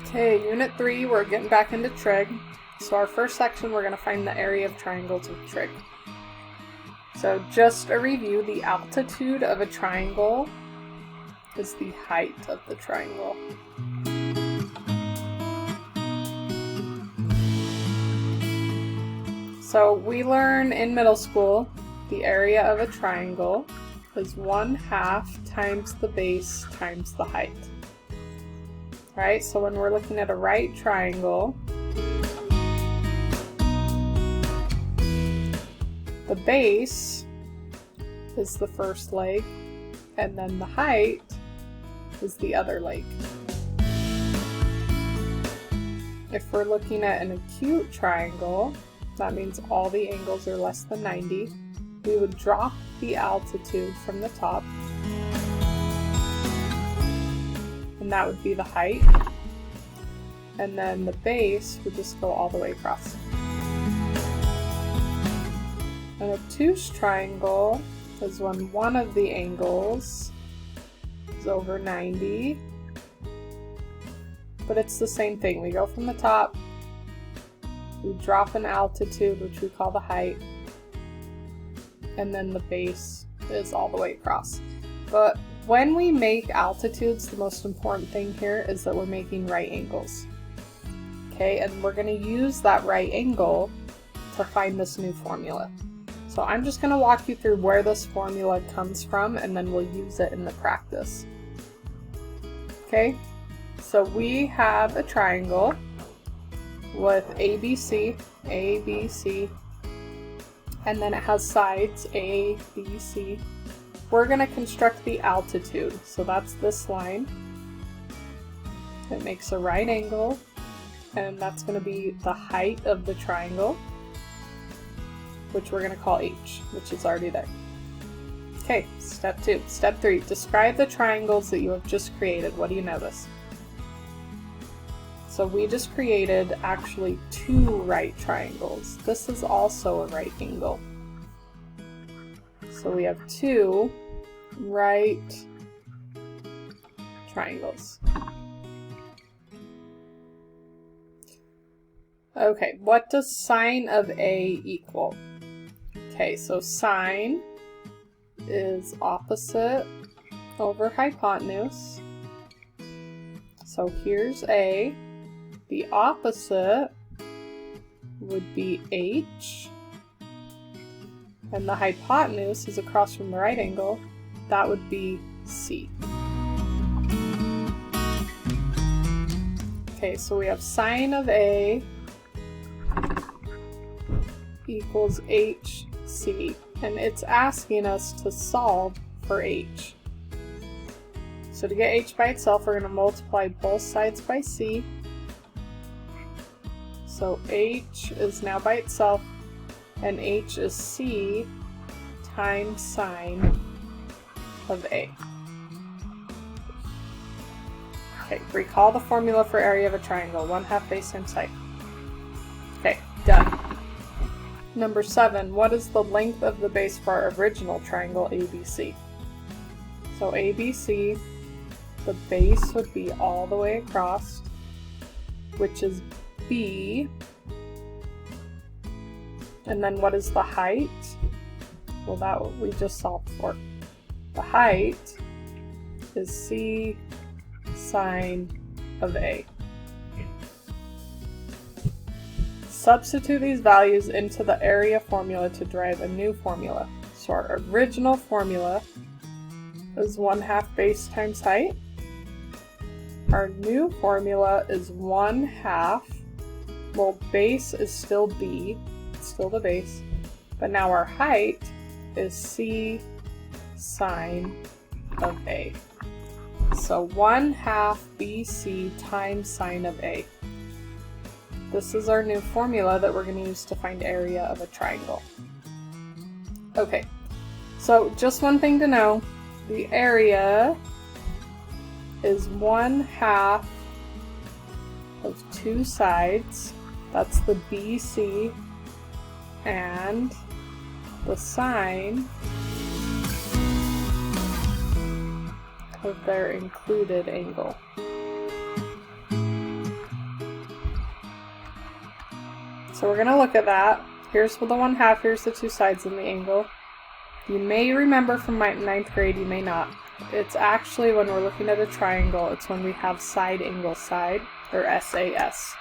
Okay, Unit 3, we're getting back into Trig. So our first section, we're going to find the area of triangles with Trig. So just a review, the altitude of a triangle is the height of the triangle. So we learn in middle school the area of a triangle is 1/2 times the base times the height. Right? So when we're looking at a right triangle, the base is the first leg, and then the height is the other leg. If we're looking at an acute triangle, that means all the angles are less than 90. We would drop the altitude from the top, and that would be the height. And then the base would just go all the way across. An obtuse triangle is when one of the angles is over 90. But it's the same thing. We go from the top, we drop an altitude, which we call the height, and then the base is all the way across. But when we make altitudes, the most important thing here is that we're making right angles. Okay, and we're going to use that right angle to find this new formula. So I'm just going to walk you through where this formula comes from, and then we'll use it in the practice. Okay, so we have a triangle with ABC, and then it has sides A, B, C. We're going to construct the altitude. So that's this line. It makes a right angle, and that's going to be the height of the triangle, which we're going to call H, which is already there. Okay, step 2. Step 3, describe the triangles that you have just created. What do you notice? So we just created actually 2 right triangles. This is also a right angle. So we have 2 right triangles. Okay, what does sine of A equal? Okay, so sine is opposite over hypotenuse. So here's A. The opposite would be H, and the hypotenuse is across from the right angle. That would be C. Okay, so we have sine of A equals HC, and it's asking us to solve for H. So to get H by itself, we're going to multiply both sides by C. So H is now by itself, and H is C times sine of A. Okay, recall the formula for area of a triangle, 1/2 base times height. Okay, done. Number 7, what is the length of the base for our original triangle ABC? So ABC, the base would be all the way across, which is B. And then what is the height? Well, that we just solved for. The height is C sine of A. Substitute these values into the area formula to derive a new formula. So our original formula is 1/2 base times height. Our new formula is 1/2. Well, base is still B, it's still the base, but now our height is C sine of A. So 1/2 BC times sine of A. This is our new formula that we're going to use to find area of a triangle. Okay, so just one thing to know, the area is 1/2 of 2 sides. That's the BC, and the sine of their included angle. So we're going to look at that. Here's the 1/2, here's the two sides in the angle. You may remember from my 9th grade, you may not. It's actually when we're looking at a triangle, it's when we have side angle side, or SAS.